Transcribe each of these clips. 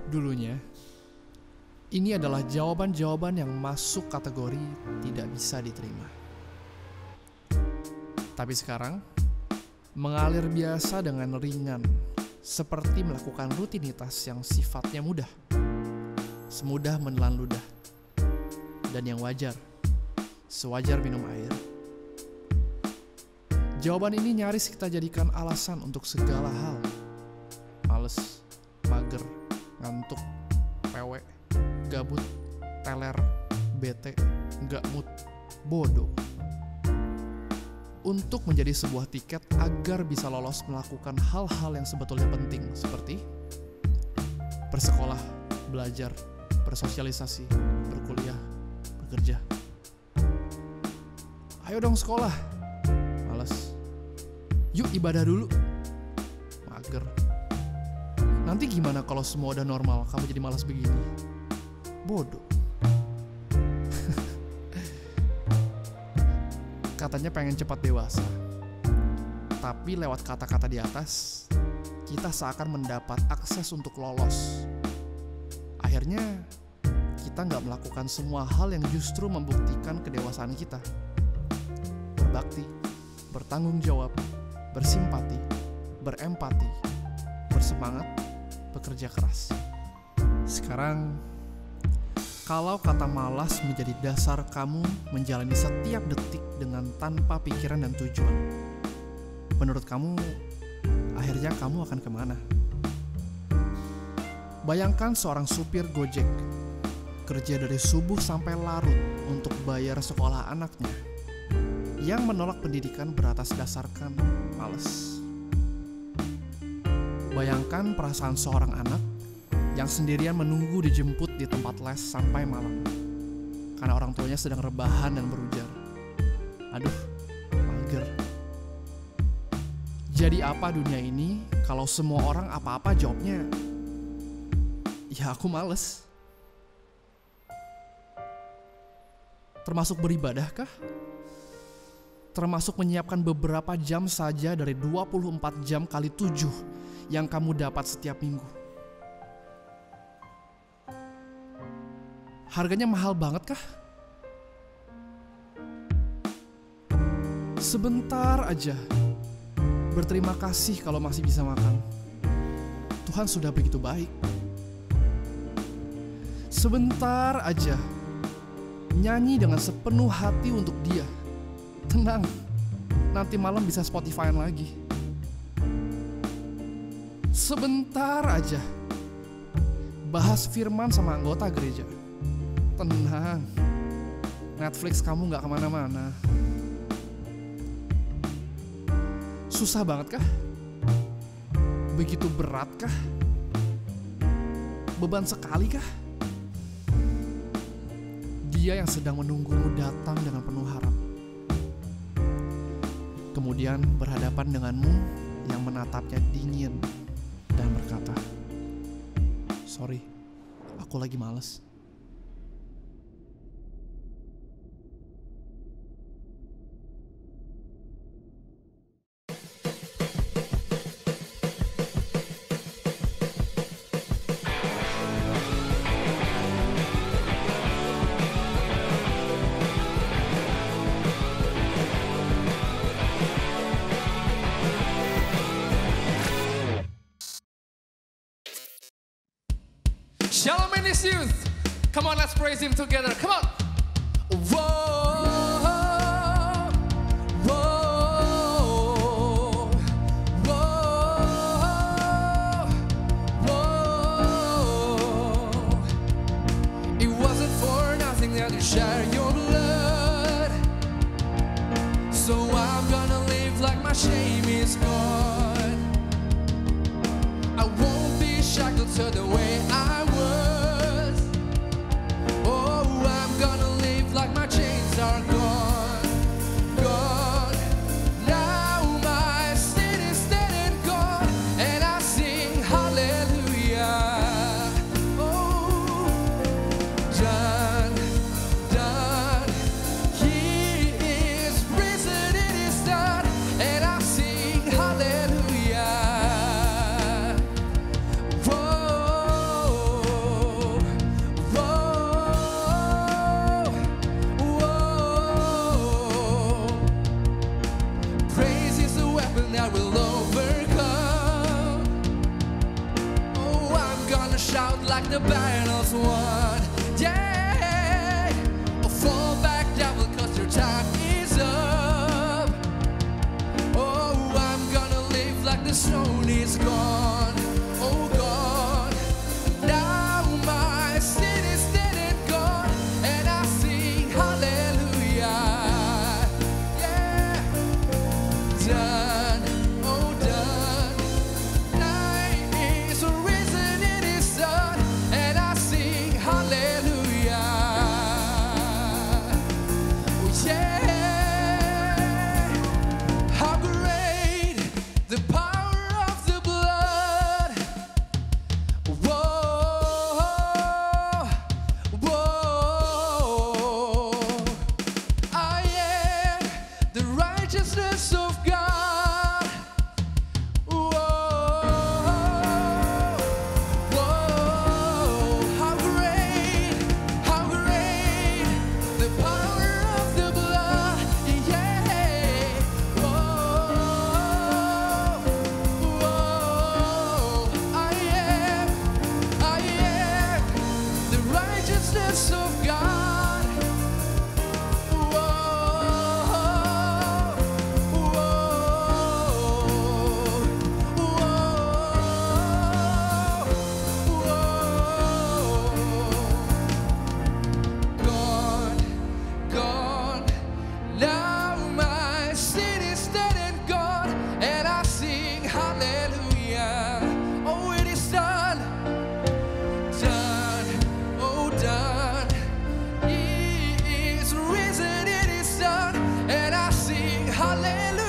Dulunya, ini adalah jawaban-jawaban yang masuk kategori tidak bisa diterima. Tapi sekarang, mengalir biasa dengan ringan, seperti melakukan rutinitas yang sifatnya mudah. Semudah menelan ludah. Dan yang wajar, sewajar minum air. Jawaban ini nyaris kita jadikan alasan untuk segala hal. Males, mager, ngantuk, pewe, gabut, teler, bete, gak mood, bodoh. Untuk menjadi sebuah tiket agar bisa lolos melakukan hal-hal yang sebetulnya penting seperti bersekolah, belajar, bersosialisasi, berkuliah, bekerja. Ayo dong sekolah. Males. Yuk ibadah dulu. Mager. Nanti gimana kalau semua udah normal, kamu jadi malas begini? Bodoh. Katanya pengen cepat dewasa. Tapi lewat kata-kata di atas, kita seakan mendapat akses untuk lolos. Akhirnya, kita nggak melakukan semua hal yang justru membuktikan kedewasaan kita. Berbakti, bertanggung jawab, bersimpati, berempati, bersemangat, bekerja keras. Sekarang, kalau kata malas menjadi dasar kamu menjalani setiap detik dengan tanpa pikiran dan tujuan, menurut kamu, akhirnya kamu akan kemana? Bayangkan seorang supir Gojek, kerja dari subuh sampai larut untuk bayar sekolah anaknya, yang menolak pendidikan beratas dasarkan malas. Bayangkan perasaan seorang anak yang sendirian menunggu dijemput di tempat les sampai malam karena orang tuanya sedang rebahan dan berujar, aduh, mager. Jadi apa dunia ini kalau semua orang apa-apa jawabnya, ya aku males. Termasuk beribadah kah? Termasuk menyiapkan beberapa jam saja dari 24 jam kali 7 yang kamu dapat setiap minggu. Harganya mahal banget kah? Sebentar aja berterima kasih kalau masih bisa makan. Tuhan sudah begitu baik. Sebentar aja nyanyi dengan sepenuh hati untuk Dia. Tenang, nanti malam bisa Spotify-an lagi. Sebentar aja bahas firman sama anggota gereja. Tenang, Netflix kamu gak kemana-mana. Susah banget kah? Begitu berat kah? Beban sekali kah? Dia yang sedang menunggumu datang dengan penuh harap. Kemudian berhadapan denganmu yang menatapnya dingin dan berkata, sorry, aku lagi males. Shalom in this youth. Come on, let's praise Him together. Come on. Whoa, whoa, whoa, whoa. It wasn't for nothing that you share your blood. So I'm gonna live like my shame is gone. I won't be shackled to the way I was. Oh, I'm gonna live like my chains are gone, gone. Now my sin is dead and gone, and I sing hallelujah. Oh, done, done. He is risen, it is done, and I sing hallelujah. Whoa. like the battle's won. Yeah, fall back devil, cause your time is up. Oh, I'm gonna live like the stone is gone. Oh God, now my sin is dead and gone, and I sing hallelujah. Yeah, done, oh done. Night is risen, it is done, and I sing hallelujah. Oh yeah, how great the power of the blood. Whoa, whoa. I am the righteousness of God. Whoa, whoa. How great the power of the blood. Yeah. Whoa, whoa. I am the righteousness of God. Whoa, gone, gone. Now my sin is dead and gone, and I sing hallelujah. Oh, it is done, done, oh done. He is risen, it is done, and I sing hallelujah.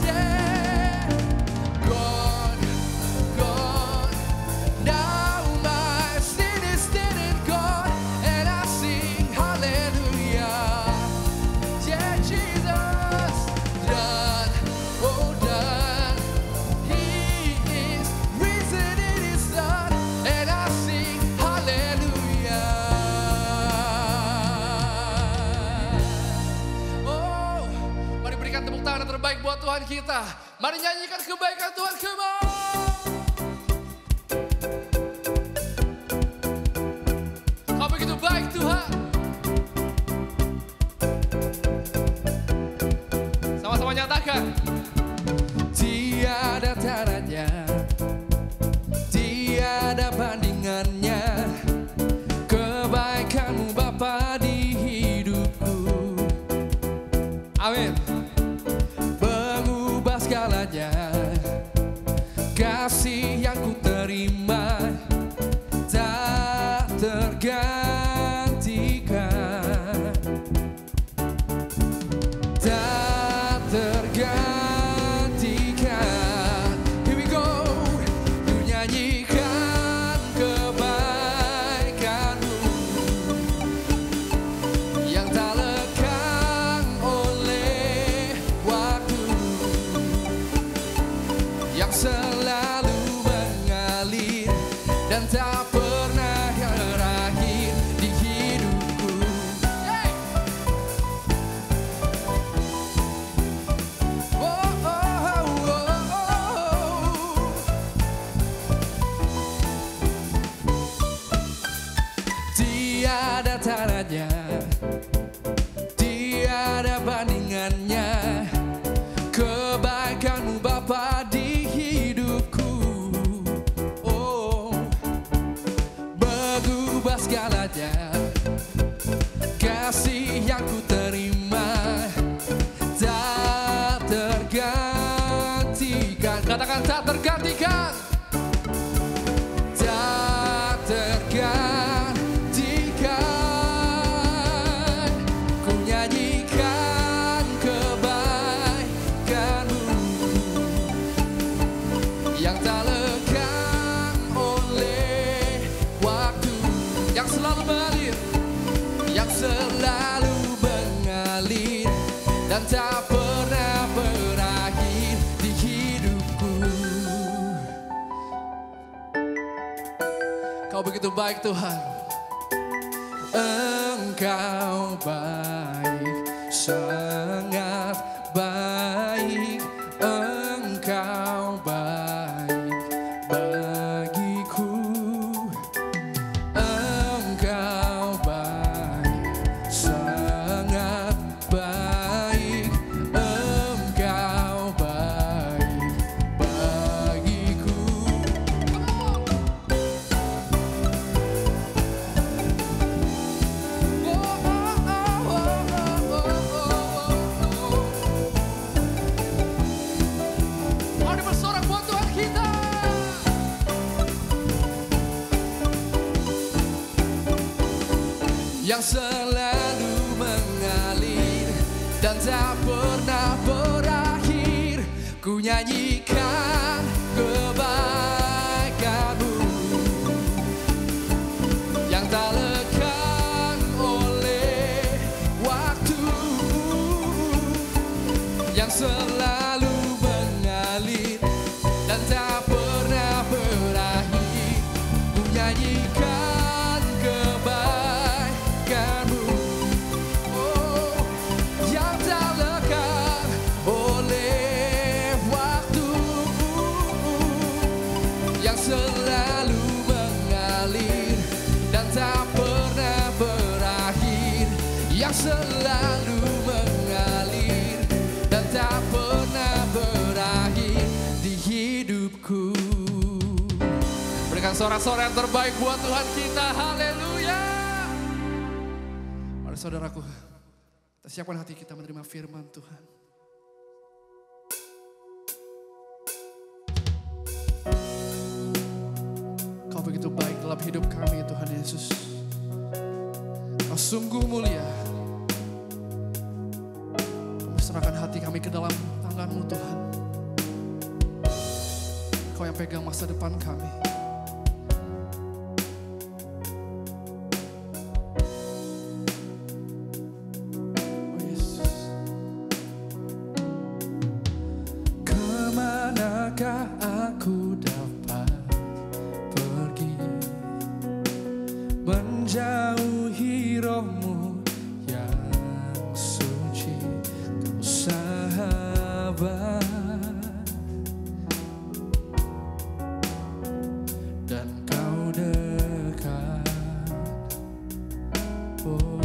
Yeah, gone, gone. Now my sin is dead and gone, and I sing hallelujah. Yeah, Jesus, done, oh done. He is risen, it is done, and I sing hallelujah. Oh, mari berikan tepuk tangan yang terbaik buat Tuhan kita. Mari nyanyikan kebaikan Tuhan, come on. Kau begitu baik Tuhan. Sama-sama nyatakan. Tiada tandanya, tiada bandingannya, kebaikanmu Bapa di hidupku. Amin. Mengubah segalanya, kasih yang ku terima tak tergantikan, tak tergantikan. Here we go. Ku nyanyikan kebaikanmu yang tak lekang oleh waktu, yang selalu mengalir dan tak pernah berakhir di hidupku. Hey! Oh, oh, oh, oh. Tiada tandanya, tiada bandingannya, kebaikanmu Bapa di hidupku. Oh, mengubah segalanya, kasih yang ku terima tak tergantikan. Katakan tak tergantikan. Tak tergantikan. Ku nyanyikan kebaikanmu yang tak lekang oleh waktu, yang selalu mengalir, yang selalu mengalir dan tak pernah berakhir di hidupku. Kau begitu baik Tuhan. Engkau baik, sangat baik. Engkau baik bagiku. sorak buat Tuhan kita. Yang selalu mengalir dan tak pernah berakhir, ku nyanyikan kebaikan-Mu yang tak lekang oleh waktu, yang selalu mengalir dan tak pernah berakhir, ku nyanyikan kebaikan-Mu, oh, yang tak lekang oleh waktu, yang selalu mengalir dan tak pernah berakhir, yang selalu mengalir dan tak pernah berakhir di hidupku. Berikan sorak-sorak yang terbaik buat Tuhan kita. Haleluya. Mari saudaraku, kita siapkan hati kita menerima firman Tuhan. Kau begitu baik dalam hidup kami Tuhan Yesus. Kau sungguh mulia. Kami serahkan hati kami ke dalam tangan-Mu Tuhan. Kau yang pegang masa depan kami. Oh Yesus. Kemanakah aku dapat pergi menjauhi Roh-Mu yang suci, Kau sahabat dan Kau dekat, oh,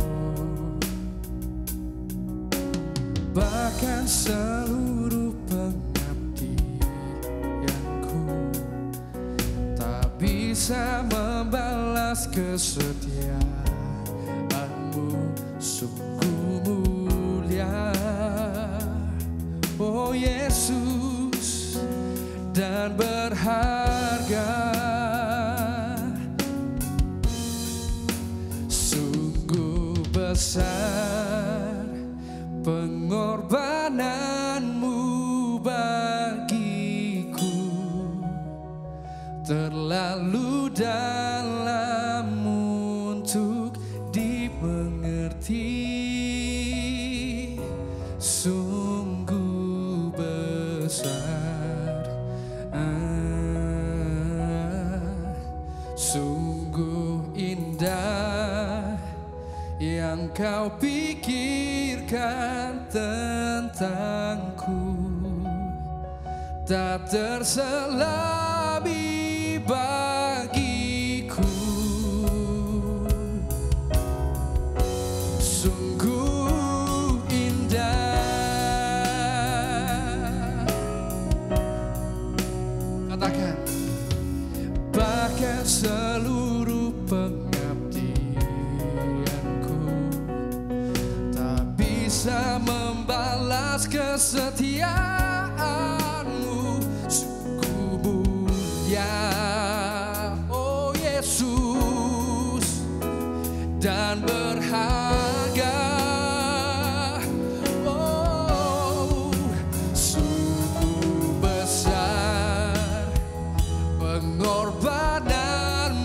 bahkan seluruh pengabdianku tak bisa membalas kesetiaan-Mu, sungguh mulia, oh Yesus, dan berharga. Sungguh besar pengorbanan-Mu bagiku, terlalu dalam untuk dimengerti. Sungguh besar, sungguh indah yang Kau pikirkan tentangku, tak terselami bagiku. Sungguh indah. Katakan, bahkan seluruh pengabdianku tak bisa membalas kesetiaan-Mu, sungguh mulia, oh Yesus, dan berharga, oh, sungguh besar pengorbanan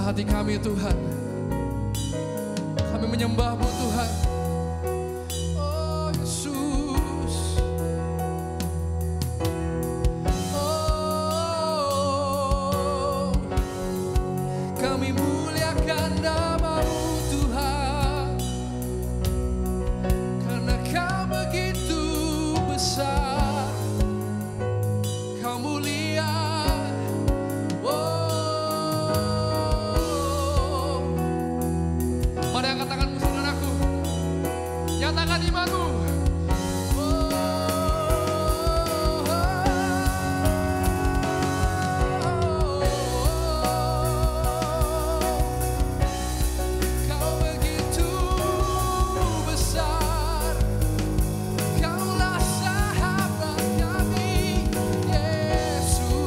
hati kami Tuhan. Kami menyembah-Mu Tuhan. Oh Yesus. Oh, kami muliakan nama-Mu Tuhan. Karena Kau begitu besar. Kau mulia. Mari angkat tanganmu saudaraku. Nyatakan imanmu. Kau begitu besar. Kaulah sahabat kami, Yesus.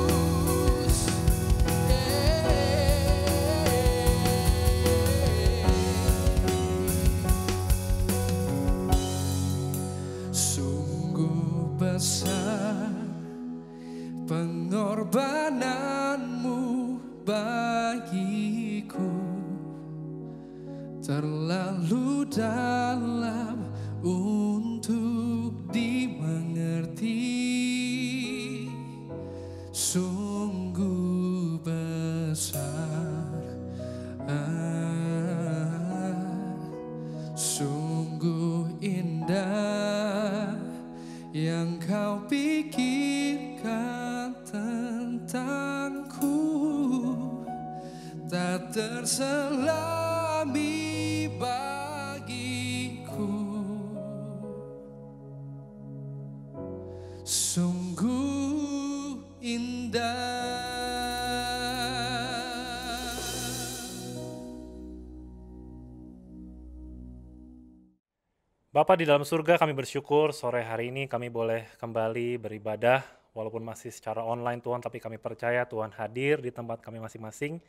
Sungguh besar pengorbananmu bagiku, terlalu dalam untuk dimengerti. Sungguh besar, sungguh indah yang Kau pikirkan tentangku, tak terselami bagiku. Sungguh indah. Bapa di dalam surga, kami bersyukur sore hari ini kami boleh kembali beribadah walaupun masih secara online Tuhan, tapi kami percaya Tuhan hadir di tempat kami masing-masing,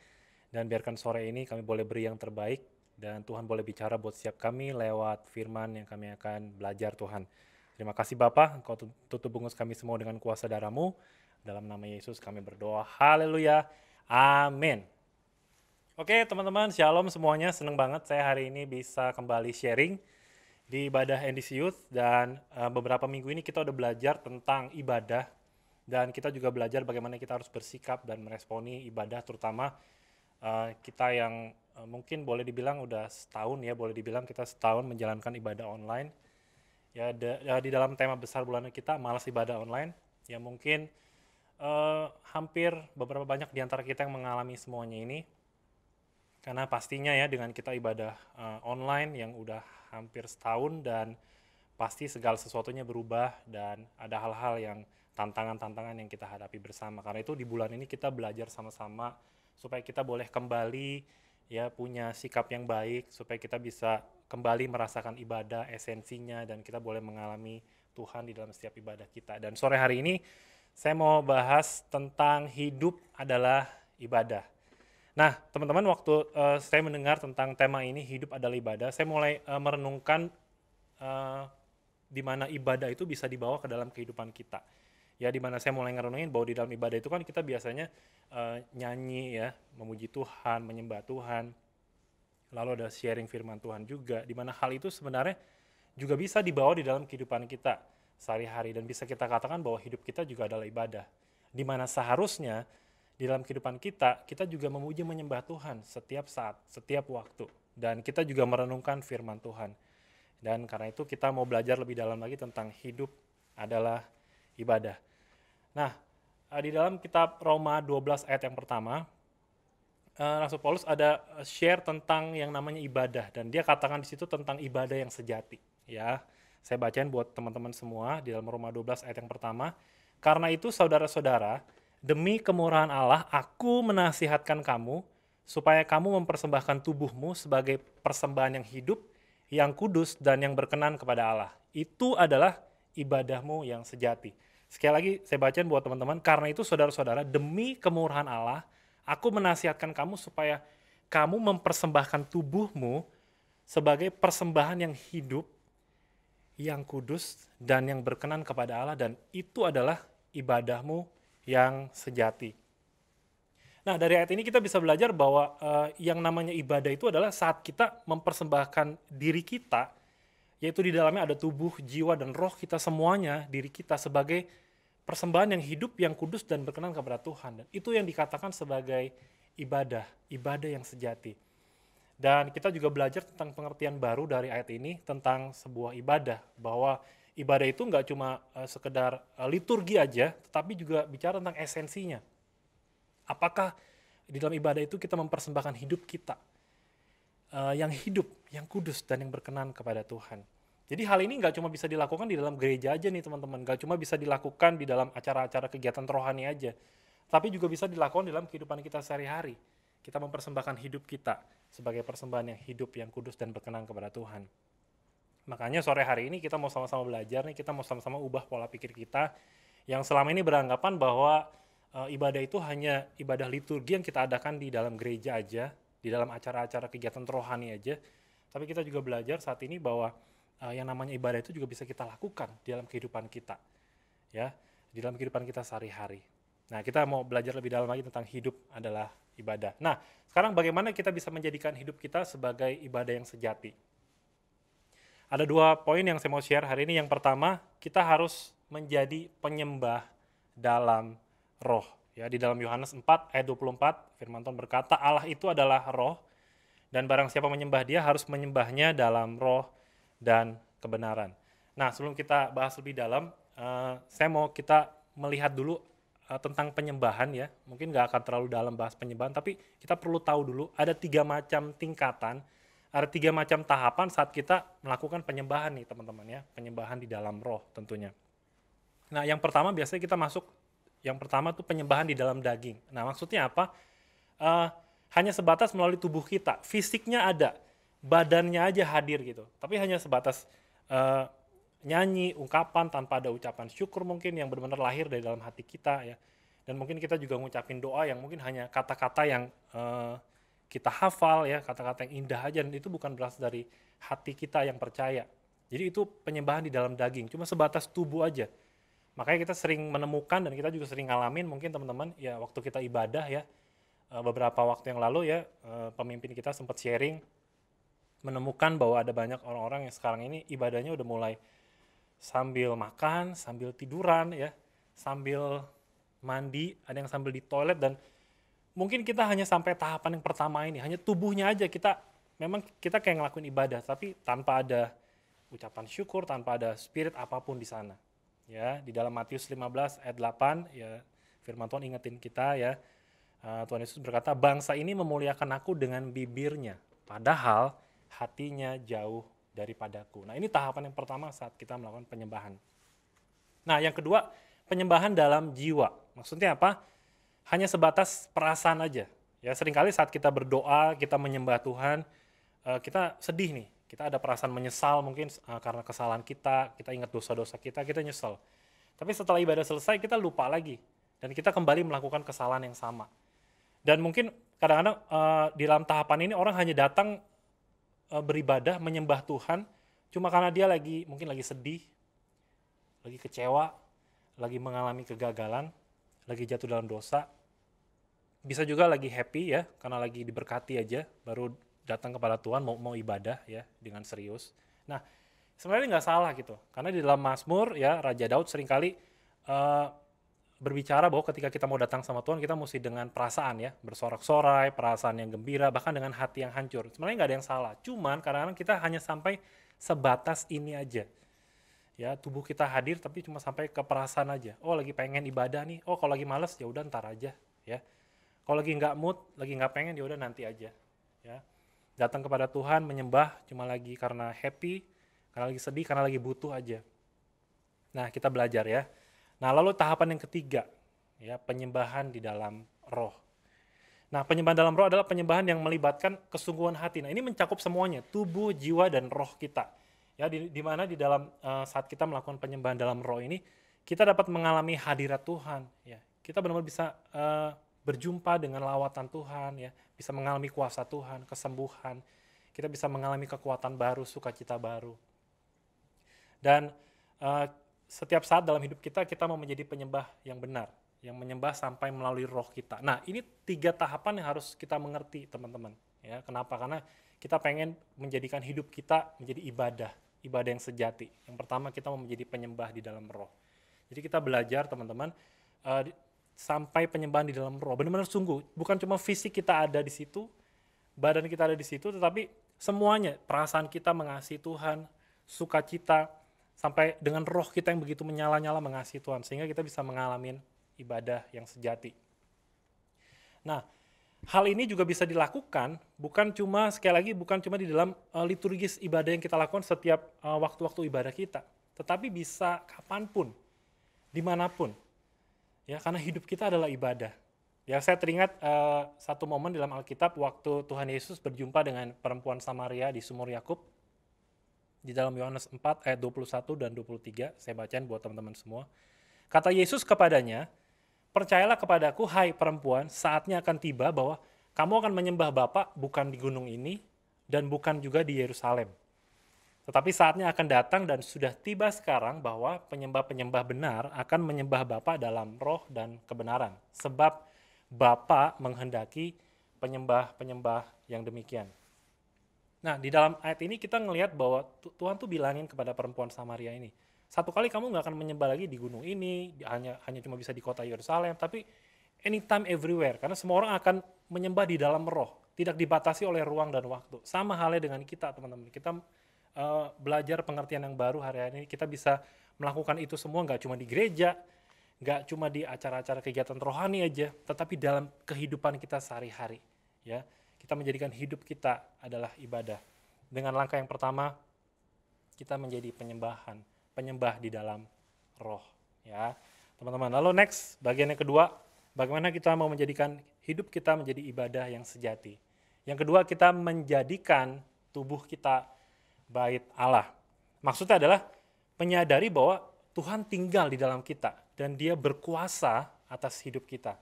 dan biarkan sore ini kami boleh beri yang terbaik dan Tuhan boleh bicara buat setiap kami lewat firman yang kami akan belajar Tuhan. Terima kasih Bapa, Engkau tutup bungkus kami semua dengan kuasa darah-Mu. Dalam nama Yesus kami berdoa. Haleluya. Amin. Oke teman-teman, shalom semuanya. Senang banget saya hari ini bisa kembali sharing di ibadah NDC Youth, dan beberapa minggu ini kita udah belajar tentang ibadah, dan kita juga belajar bagaimana kita harus bersikap dan meresponi ibadah, terutama kita yang mungkin boleh dibilang udah setahun ya, boleh dibilang kita setahun menjalankan ibadah online. Ya, di dalam tema besar bulanan kita, malas ibadah online, ya mungkin hampir beberapa banyak di antara kita yang mengalami semuanya ini, karena pastinya ya dengan kita ibadah online yang udah hampir setahun, dan pasti segala sesuatunya berubah dan ada hal-hal yang tantangan-tantangan yang kita hadapi bersama. Karena itu di bulan ini kita belajar sama-sama supaya kita boleh kembali ya punya sikap yang baik, supaya kita bisa kembali merasakan ibadah esensinya, dan kita boleh mengalami Tuhan di dalam setiap ibadah kita. Dan sore hari ini saya mau bahas tentang hidup adalah ibadah. Nah, teman-teman, waktu saya mendengar tentang tema ini, hidup adalah ibadah, saya mulai merenungkan di mana ibadah itu bisa dibawa ke dalam kehidupan kita. Ya, di mana saya mulai ngerenungin bahwa di dalam ibadah itu kan kita biasanya nyanyi ya, memuji Tuhan, menyembah Tuhan, lalu ada sharing firman Tuhan juga, di mana hal itu sebenarnya juga bisa dibawa di dalam kehidupan kita sehari-hari, dan bisa kita katakan bahwa hidup kita juga adalah ibadah. Di mana seharusnya di dalam kehidupan kita juga memuji menyembah Tuhan setiap saat, setiap waktu. Dan kita juga merenungkan firman Tuhan. Dan karena itu kita mau belajar lebih dalam lagi tentang hidup adalah ibadah. Nah, di dalam kitab Roma 12 ayat yang pertama, Rasul Paulus ada share tentang yang namanya ibadah. Dan dia katakan di situ tentang ibadah yang sejati. Ya, saya bacain buat teman-teman semua di dalam Roma 12 ayat yang pertama. Karena itu saudara-saudara, demi kemurahan Allah, aku menasihatkan kamu supaya kamu mempersembahkan tubuhmu sebagai persembahan yang hidup, yang kudus, dan yang berkenan kepada Allah. Itu adalah ibadahmu yang sejati. Sekali lagi saya bacain buat teman-teman, karena itu saudara-saudara, demi kemurahan Allah, aku menasihatkan kamu supaya kamu mempersembahkan tubuhmu sebagai persembahan yang hidup, yang kudus, dan yang berkenan kepada Allah, dan itu adalah ibadahmu yang sejati. Nah, dari ayat ini kita bisa belajar bahwa yang namanya ibadah itu adalah saat kita mempersembahkan diri kita, yaitu di dalamnya ada tubuh, jiwa, dan roh kita semuanya, diri kita sebagai persembahan yang hidup, yang kudus, dan berkenan kepada Tuhan. Dan itu yang dikatakan sebagai ibadah, ibadah yang sejati. Dan kita juga belajar tentang pengertian baru dari ayat ini tentang sebuah ibadah, bahwa ibadah itu nggak cuma sekedar liturgi aja, tetapi juga bicara tentang esensinya. Apakah di dalam ibadah itu kita mempersembahkan hidup kita yang hidup, yang kudus, dan yang berkenan kepada Tuhan. Jadi hal ini nggak cuma bisa dilakukan di dalam gereja aja nih teman-teman, nggak cuma bisa dilakukan di dalam acara-acara kegiatan rohani aja, tapi juga bisa dilakukan dalam kehidupan kita sehari-hari. Kita mempersembahkan hidup kita sebagai persembahan yang hidup, yang kudus, dan berkenan kepada Tuhan. Makanya sore hari ini kita mau sama-sama belajar nih, kita mau sama-sama ubah pola pikir kita yang selama ini beranggapan bahwa ibadah itu hanya ibadah liturgi yang kita adakan di dalam gereja aja, di dalam acara-acara kegiatan rohani aja. Tapi kita juga belajar saat ini bahwa yang namanya ibadah itu juga bisa kita lakukan di dalam kehidupan kita, ya, di dalam kehidupan kita sehari-hari. Nah, kita mau belajar lebih dalam lagi tentang hidup adalah ibadah. Nah, sekarang bagaimana kita bisa menjadikan hidup kita sebagai ibadah yang sejati? Ada 2 poin yang saya mau share hari ini. Yang pertama, kita harus menjadi penyembah dalam roh. Ya, di dalam Yohanes 4 ayat 24, firman Tuhan berkata, Allah itu adalah roh, dan barang siapa menyembah dia harus menyembahnya dalam roh dan kebenaran. Nah, sebelum kita bahas lebih dalam, saya mau kita melihat dulu tentang penyembahan ya. Mungkin nggak akan terlalu dalam bahas penyembahan, tapi kita perlu tahu dulu ada 3 macam tingkatan, ada 3 macam tahapan saat kita melakukan penyembahan nih teman-teman ya. Penyembahan di dalam roh tentunya. Nah, yang pertama biasanya kita masuk, yang pertama tuh penyembahan di dalam daging. Nah, maksudnya apa? Hanya sebatas melalui tubuh kita, fisiknya ada, badannya aja hadir gitu. Tapi hanya sebatas nyanyi, ungkapan tanpa ada ucapan syukur mungkin yang benar-benar lahir dari dalam hati kita ya. Dan mungkin kita juga ngucapin doa yang mungkin hanya kata-kata yang kita hafal ya, kata-kata yang indah aja, dan itu bukan berasal dari hati kita yang percaya. Jadi itu penyembahan di dalam daging, cuma sebatas tubuh aja. Makanya kita sering menemukan dan kita juga sering ngalamin mungkin teman-teman ya, waktu kita ibadah ya, beberapa waktu yang lalu ya, pemimpin kita sempat sharing menemukan bahwa ada banyak orang-orang yang sekarang ini ibadahnya udah mulai sambil makan, sambil tiduran ya, sambil mandi, ada yang sambil di toilet, dan mungkin kita hanya sampai tahapan yang pertama ini, hanya tubuhnya aja memang kita kayak ngelakuin ibadah, tapi tanpa ada ucapan syukur, tanpa ada spirit apapun di sana. Ya, di dalam Matius 15 ayat 8 ya, firman Tuhan ingetin kita ya, Tuhan Yesus berkata, bangsa ini memuliakan aku dengan bibirnya, padahal hatinya jauh daripadaku. Nah, ini tahapan yang pertama saat kita melakukan penyembahan. Nah, yang kedua, penyembahan dalam jiwa. Maksudnya apa? Hanya sebatas perasaan aja. Ya, seringkali saat kita berdoa, kita menyembah Tuhan, kita sedih nih. Kita ada perasaan menyesal mungkin karena kesalahan kita ingat dosa-dosa kita nyesal. Tapi setelah ibadah selesai, kita lupa lagi. Dan kita kembali melakukan kesalahan yang sama. Dan mungkin kadang-kadang di dalam tahapan ini orang hanya datang beribadah, menyembah Tuhan, cuma karena dia mungkin lagi sedih, lagi kecewa, lagi mengalami kegagalan, lagi jatuh dalam dosa. Bisa juga lagi happy ya, karena lagi diberkati aja, baru datang kepada Tuhan mau ibadah ya dengan serius. Nah, sebenarnya nggak salah gitu, karena di dalam Mazmur ya, Raja Daud seringkali berbicara bahwa ketika kita mau datang sama Tuhan, kita mesti dengan perasaan ya, bersorak-sorai, perasaan yang gembira, bahkan dengan hati yang hancur. Sebenarnya nggak ada yang salah, cuman kadang-kadang kita hanya sampai sebatas ini aja. Ya, tubuh kita hadir tapi cuma sampai ke perasaan aja. Oh, lagi pengen ibadah nih. Oh, kalau lagi males ya udah ntar aja ya. Kalau lagi nggak mood, lagi nggak pengen ya udah nanti aja ya. Datang kepada Tuhan menyembah cuma lagi karena happy, karena lagi sedih, karena lagi butuh aja. Nah, kita belajar ya. Nah, lalu tahapan yang ketiga, ya, penyembahan di dalam roh. Nah, penyembahan dalam roh adalah penyembahan yang melibatkan kesungguhan hati. Nah, ini mencakup semuanya, tubuh, jiwa, dan roh kita. Ya, di mana di dalam saat kita melakukan penyembahan dalam roh ini, kita dapat mengalami hadirat Tuhan. Ya, kita benar-benar bisa berjumpa dengan lawatan Tuhan, ya, bisa mengalami kuasa Tuhan, kesembuhan. Kita bisa mengalami kekuatan baru, sukacita baru. Dan setiap saat dalam hidup kita mau menjadi penyembah yang benar. yang menyembah sampai melalui roh kita. Nah, ini 3 tahapan yang harus kita mengerti, teman-teman. Ya, kenapa? Karena kita pengen menjadikan hidup kita menjadi ibadah yang sejati. Yang pertama, kita mau menjadi penyembah di dalam roh. Jadi kita belajar, teman-teman, sampai penyembahan di dalam roh. Benar-benar sungguh, bukan cuma fisik kita ada di situ, badan kita ada di situ, tetapi semuanya, perasaan kita mengasihi Tuhan, sukacita, sampai dengan roh kita yang begitu menyala-nyala mengasihi Tuhan, sehingga kita bisa mengalami ibadah yang sejati. Nah, hal ini juga bisa dilakukan bukan cuma di dalam liturgis ibadah yang kita lakukan setiap waktu-waktu ibadah kita, tetapi bisa kapanpun, dimanapun, ya, karena hidup kita adalah ibadah. Ya, saya teringat satu momen dalam Alkitab waktu Tuhan Yesus berjumpa dengan perempuan Samaria di Sumur Yakub, di dalam Yohanes 4 ayat 21 dan 23, saya bacain buat teman-teman semua. Kata Yesus kepadanya, "Percayalah kepadaku, hai perempuan, saatnya akan tiba bahwa kamu akan menyembah Bapa bukan di gunung ini dan bukan juga di Yerusalem. Tetapi saatnya akan datang dan sudah tiba sekarang bahwa penyembah-penyembah benar akan menyembah Bapa dalam roh dan kebenaran. Sebab Bapa menghendaki penyembah-penyembah yang demikian." Nah, di dalam ayat ini kita ngelihat bahwa Tuhan tuh bilangin kepada perempuan Samaria ini, satu kali kamu nggak akan menyembah lagi di gunung ini, hanya cuma bisa di kota Yerusalem, tapi anytime, everywhere. Karena semua orang akan menyembah di dalam roh, tidak dibatasi oleh ruang dan waktu. Sama halnya dengan kita, teman-teman. Kita belajar pengertian yang baru hari ini, kita bisa melakukan itu semua nggak cuma di gereja, nggak cuma di acara-acara kegiatan rohani aja, tetapi dalam kehidupan kita sehari-hari. Ya, kita menjadikan hidup kita adalah ibadah. Dengan langkah yang pertama, kita menjadi penyembah di dalam roh, ya, teman-teman. Lalu next, bagian yang kedua, bagaimana kita mau menjadikan hidup kita menjadi ibadah yang sejati. Yang kedua, kita menjadikan tubuh kita bait Allah. Maksudnya adalah menyadari bahwa Tuhan tinggal di dalam kita dan Dia berkuasa atas hidup kita.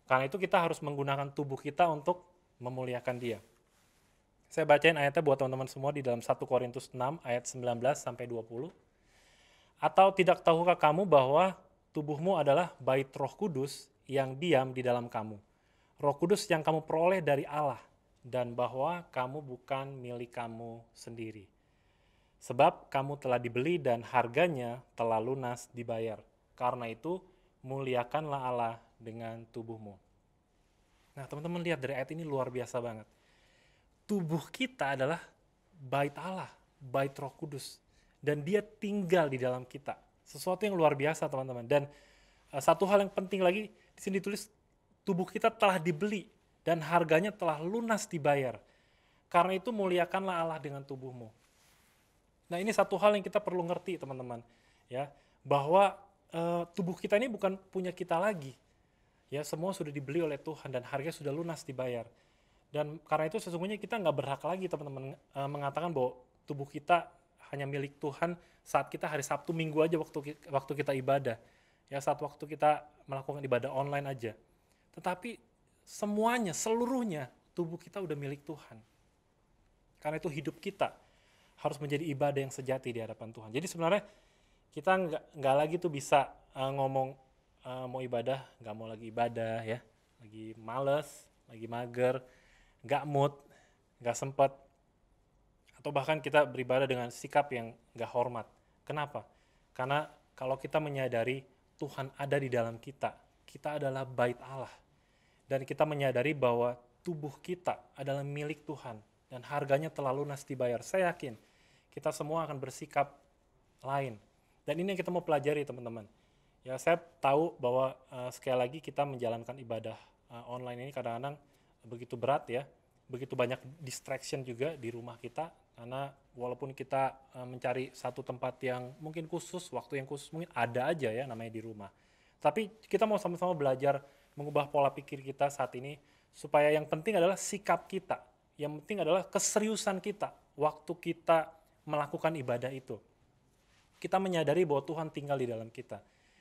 Karena itu kita harus menggunakan tubuh kita untuk memuliakan Dia. Saya bacain ayatnya buat teman-teman semua di dalam 1 Korintus 6 ayat 19 sampai 20. Atau tidak tahukah kamu bahwa tubuhmu adalah bait Roh Kudus yang diam di dalam kamu. Roh Kudus yang kamu peroleh dari Allah, dan bahwa kamu bukan milik kamu sendiri. Sebab kamu telah dibeli dan harganya telah lunas dibayar. Karena itu muliakanlah Allah dengan tubuhmu. Nah, teman-teman lihat dari ayat ini luar biasa banget. Tubuh kita adalah bait Allah, bait Roh Kudus, dan Dia tinggal di dalam kita. Sesuatu yang luar biasa, teman-teman. Dan satu hal yang penting lagi di sini ditulis, tubuh kita telah dibeli dan harganya telah lunas dibayar. Karena itu muliakanlah Allah dengan tubuhmu. Nah, ini satu hal yang kita perlu ngerti, teman-teman, ya, bahwa tubuh kita ini bukan punya kita lagi. Ya, semua sudah dibeli oleh Tuhan dan harganya sudah lunas dibayar. Dan karena itu sesungguhnya kita nggak berhak lagi, teman-teman, mengatakan bahwa tubuh kita hanya milik Tuhan saat kita hari Sabtu Minggu aja waktu kita ibadah. Ya, saat waktu kita melakukan ibadah online aja. Tetapi semuanya, seluruhnya tubuh kita udah milik Tuhan. Karena itu hidup kita harus menjadi ibadah yang sejati di hadapan Tuhan. Jadi sebenarnya kita nggak lagi tuh bisa ngomong mau ibadah, nggak mau lagi ibadah, ya, lagi males, lagi mager, nggak mood, nggak sempet, atau bahkan kita beribadah dengan sikap yang nggak hormat. Kenapa? Karena kalau kita menyadari Tuhan ada di dalam kita, kita adalah bait Allah, dan kita menyadari bahwa tubuh kita adalah milik Tuhan dan harganya telah lunas dibayar. Saya yakin kita semua akan bersikap lain. Dan ini yang kita mau pelajari, teman-teman. Ya, saya tahu bahwa sekali lagi kita menjalankan ibadah online ini kadang-kadang begitu berat, ya, begitu banyak distraction juga di rumah kita, karena walaupun kita mencari satu tempat yang mungkin khusus, waktu yang khusus mungkin ada aja, ya, namanya di rumah. Tapi kita mau sama-sama belajar mengubah pola pikir kita saat ini, supaya yang penting adalah sikap kita, yang penting adalah keseriusan kita waktu kita melakukan ibadah itu. Kita menyadari bahwa Tuhan tinggal di dalam kita.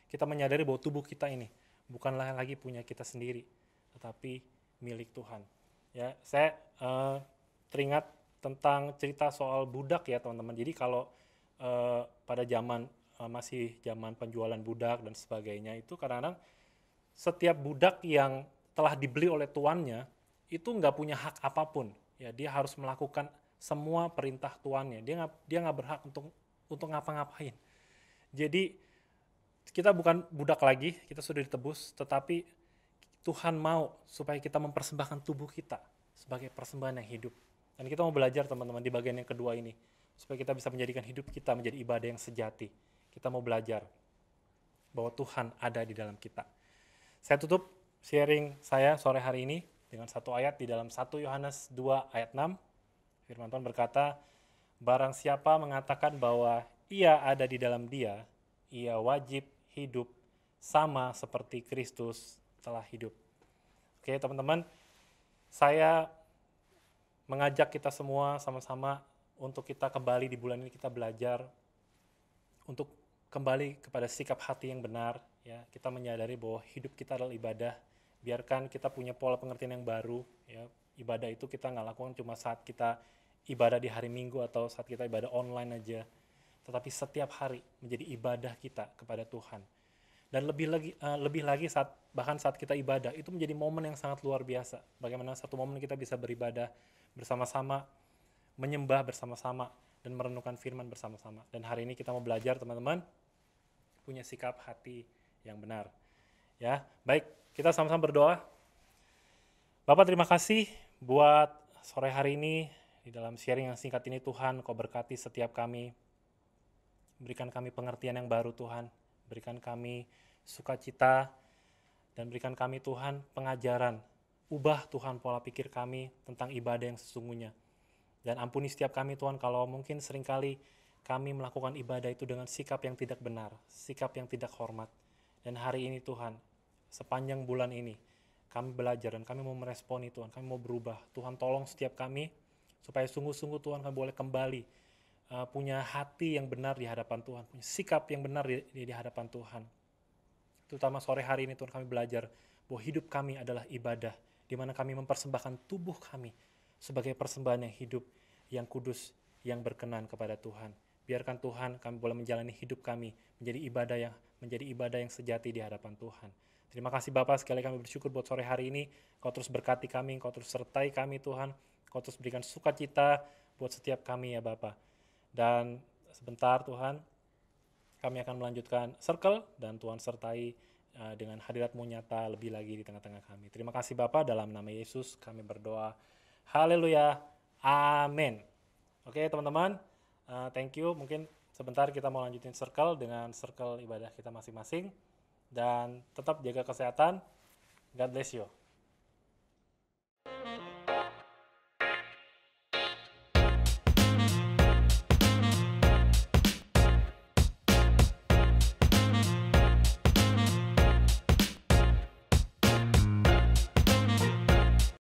Kita menyadari bahwa tubuh kita ini bukanlah lagi punya kita sendiri, tetapi milik Tuhan. Ya, saya teringat tentang cerita soal budak, ya, teman-teman. Jadi kalau pada zaman masih zaman penjualan budak dan sebagainya, itu kadang-kadang setiap budak yang telah dibeli oleh tuannya itu nggak punya hak apapun. Ya, dia harus melakukan semua perintah tuannya. Dia nggak berhak untuk ngapa-ngapain. Jadi kita bukan budak lagi, kita sudah ditebus, tetapi Tuhan mau supaya kita mempersembahkan tubuh kita sebagai persembahan yang hidup. Dan kita mau belajar teman-teman di bagian yang kedua ini, supaya kita bisa menjadikan hidup kita menjadi ibadah yang sejati. Kita mau belajar bahwa Tuhan ada di dalam kita. Saya tutup sharing saya sore hari ini dengan satu ayat di dalam 1 Yohanes 2 ayat 6. Firman Tuhan berkata, barang siapa mengatakan bahwa ia ada di dalam dia, ia wajib hidup sama seperti Kristus telah hidup. Oke teman-teman, saya mengajak kita semua sama-sama untuk kita kembali di bulan ini kita belajar untuk kembali kepada sikap hati yang benar. Ya, kita menyadari bahwa hidup kita adalah ibadah. Biarkan kita punya pola pengertian yang baru. Ya, ibadah itu kita nggak lakukan cuma saat kita ibadah di hari Minggu atau saat kita ibadah online aja, tetapi setiap hari menjadi ibadah kita kepada Tuhan. Dan lebih lagi bahkan saat kita ibadah itu menjadi momen yang sangat luar biasa. Bagaimana satu momen kita bisa beribadah bersama-sama, menyembah bersama-sama, dan merenungkan firman bersama-sama. Dan hari ini kita mau belajar teman-teman punya sikap hati yang benar. Ya, baik, kita sama-sama berdoa. Bapak terima kasih buat sore hari ini di dalam sharing yang singkat ini. Tuhan, Kau berkati setiap kami. Berikan kami pengertian yang baru Tuhan. Berikan kami sukacita dan berikan kami Tuhan pengajaran. Ubah Tuhan pola pikir kami tentang ibadah yang sesungguhnya. Dan ampuni setiap kami Tuhan kalau mungkin seringkali kami melakukan ibadah itu dengan sikap yang tidak benar, sikap yang tidak hormat. Dan hari ini Tuhan, sepanjang bulan ini kami belajar dan kami mau meresponi Tuhan, kami mau berubah. Tuhan tolong setiap kami supaya sungguh-sungguh Tuhan kami boleh kembali punya hati yang benar di hadapan Tuhan, punya sikap yang benar di hadapan Tuhan. Terutama sore hari ini Tuhan kami belajar bahwa hidup kami adalah ibadah, di mana kami mempersembahkan tubuh kami sebagai persembahan yang hidup, yang kudus, yang berkenan kepada Tuhan. Biarkan Tuhan kami boleh menjalani hidup kami menjadi ibadah yang sejati di hadapan Tuhan. Terima kasih Bapak, sekali kami bersyukur buat sore hari ini. Kau terus berkati kami, Kau terus sertai kami Tuhan. Kau terus berikan sukacita buat setiap kami ya Bapak. Dan sebentar Tuhan, kami akan melanjutkan circle dan Tuhan sertai dengan hadirat-Mu nyata lebih lagi di tengah-tengah kami. Terima kasih Bapa, dalam nama Yesus kami berdoa. Haleluya. Amin. Oke teman-teman, thank you. Mungkin sebentar kita mau lanjutin circle dengan circle ibadah kita masing-masing. Dan tetap jaga kesehatan. God bless you.